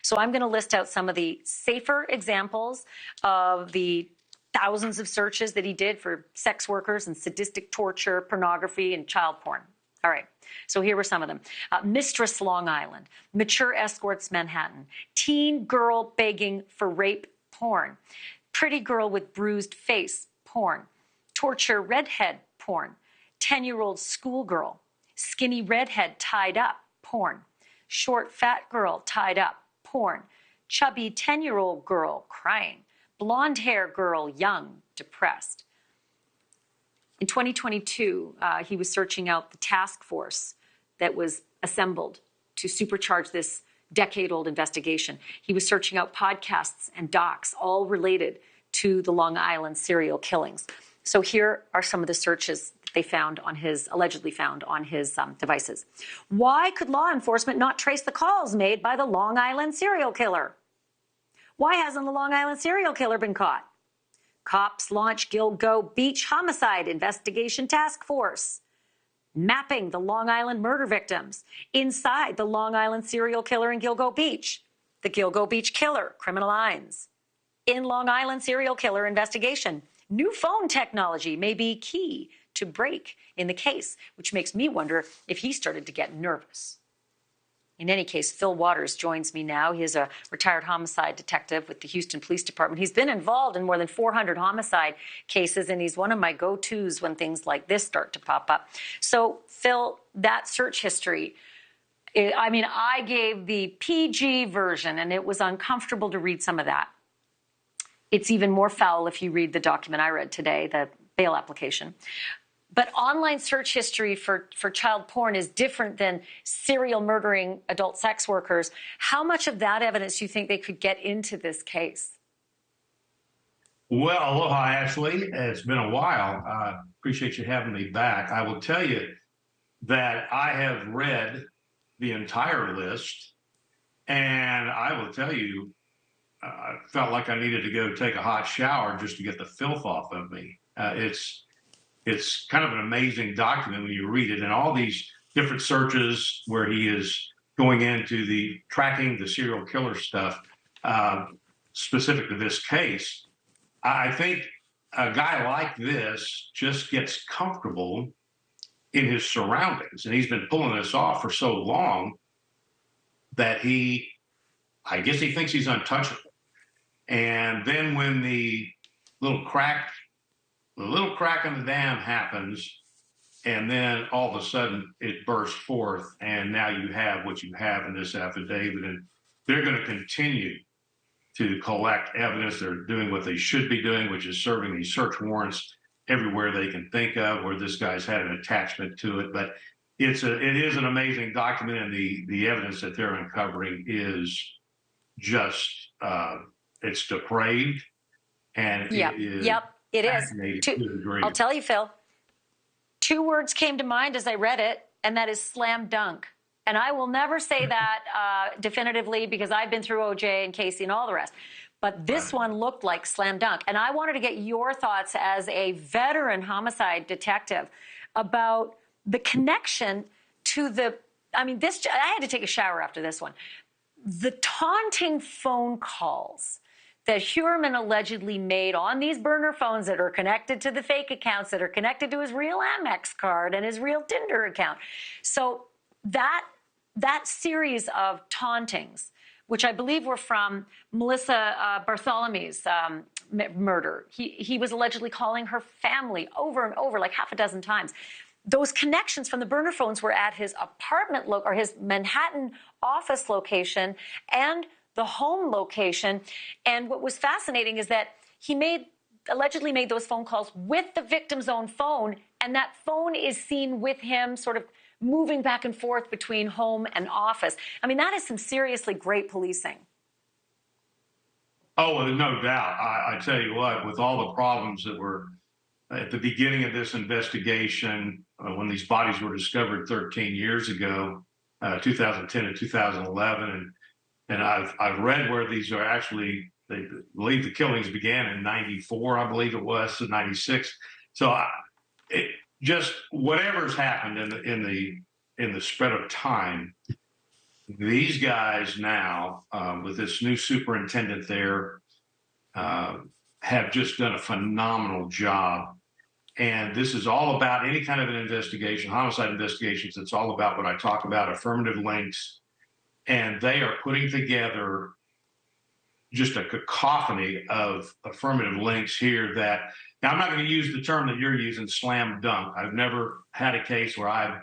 So I'm going to list out some of the safer examples of the thousands of searches that he did for sex workers and sadistic torture, pornography, and child porn. All right, so here were some of them. Mistress Long Island, mature escorts Manhattan, teen girl begging for rape porn, pretty girl with bruised face porn, torture redhead porn, 10-year-old schoolgirl, skinny redhead tied up porn, short fat girl tied up porn, chubby 10-year-old girl crying, blonde hair girl young, depressed. In 2022, he was searching out the task force that was assembled to supercharge this decade-old investigation. He was searching out podcasts and docs, all related to the Long Island serial killings. So here are some of the searches that they found on his, allegedly found on his devices. Why could law enforcement not trace the calls made by the Long Island serial killer? Why hasn't the Long Island serial killer been caught? Cops launch Gilgo Beach homicide investigation task force, mapping the Long Island murder victims inside the Long Island serial killer in Gilgo Beach, the Gilgo Beach killer, criminal lines. In Long Island serial killer investigation, new phone technology may be key to break in the case, which makes me wonder if he started to get nervous. In any case, Fil Waters joins me now. He is a retired homicide detective with the Houston Police Department. He's been involved in more than 400 homicide cases, and he's one of my go-tos when things like this start to pop up. So, Phil, that search history, I mean, I gave the PG version, and it was uncomfortable to read some of that. It's even more foul if you read the document I read today, the bail application. But online search history for child porn is different than serial murdering adult sex workers. How much of that evidence do you think they could get into this case? Well, aloha, Ashleigh. It's been a while. I appreciate you having me back. I will tell you that I have read the entire list, and I will tell you, I felt like I needed to go take a hot shower just to get the filth off of me. It's kind of an amazing document when you read it, and all these different searches where he is going into the tracking the serial killer stuff specific to this case. I think a guy like this just gets comfortable in his surroundings, and he's been pulling this off for so long that I guess he thinks he's untouchable. And then when the little crack in the dam happens, and then all of a sudden it bursts forth, and now you have what you have in this affidavit, and they're going to continue to collect evidence. They're doing what they should be doing, which is serving these search warrants everywhere they can think of where this guy's had an attachment to it. But it is an amazing document, and the evidence that they're uncovering is just it's depraved, and it is. I'll tell you, Phil, 2 words came to mind as I read it, and that is slam dunk. And I will never say that definitively because I've been through OJ and Casey and all the rest. But this one looked like slam dunk. And I wanted to get your thoughts as a veteran homicide detective about the connection to I had to take a shower after this one. The taunting phone calls that Heuermann allegedly made on these burner phones that are connected to the fake accounts that are connected to his real Amex card and his real Tinder account. So that series of tauntings, which I believe were from Melissa Bartholomew's murder, he was allegedly calling her family over and over, like half a dozen times. Those connections from the burner phones were at his apartment or his Manhattan office location and the home location. And what was fascinating is that he allegedly made those phone calls with the victim's own phone, and that phone is seen with him sort of moving back and forth between home and office. I mean, that is some seriously great policing. Oh, no doubt. I tell you what, with all the problems that were at the beginning of this investigation, when these bodies were discovered 13 years ago, 2010 and 2011, and I've read where these are actually, they believe the killings began in 94, I believe it was, so 96. So just whatever's happened in the spread of time, these guys now, with this new superintendent there, have just done a phenomenal job. And this is all about any kind of an investigation, homicide investigations. It's all about what I talk about, affirmative links. And they are putting together just a cacophony of affirmative links here that, now I'm not going to use the term that you're using, slam dunk. I've never had a case where I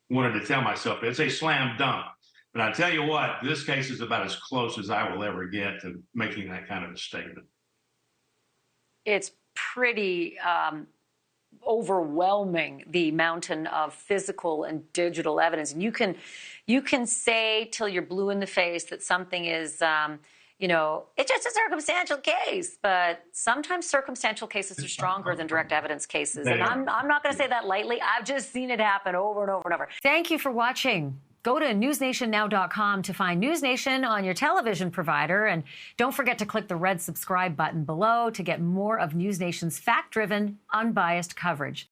wanted to tell myself it's a slam dunk. But I tell you what, this case is about as close as I will ever get to making that kind of a statement. It's pretty overwhelming, the mountain of physical and digital evidence. And you can say till you're blue in the face that something is, it's just a circumstantial case. But sometimes circumstantial cases are stronger than direct evidence cases. And I'm not going to say that lightly. I've just seen it happen over and over and over. Thank you for watching. Go to newsnationnow.com to find NewsNation on your television provider. And don't forget to click the red subscribe button below to get more of NewsNation's fact-driven, unbiased coverage.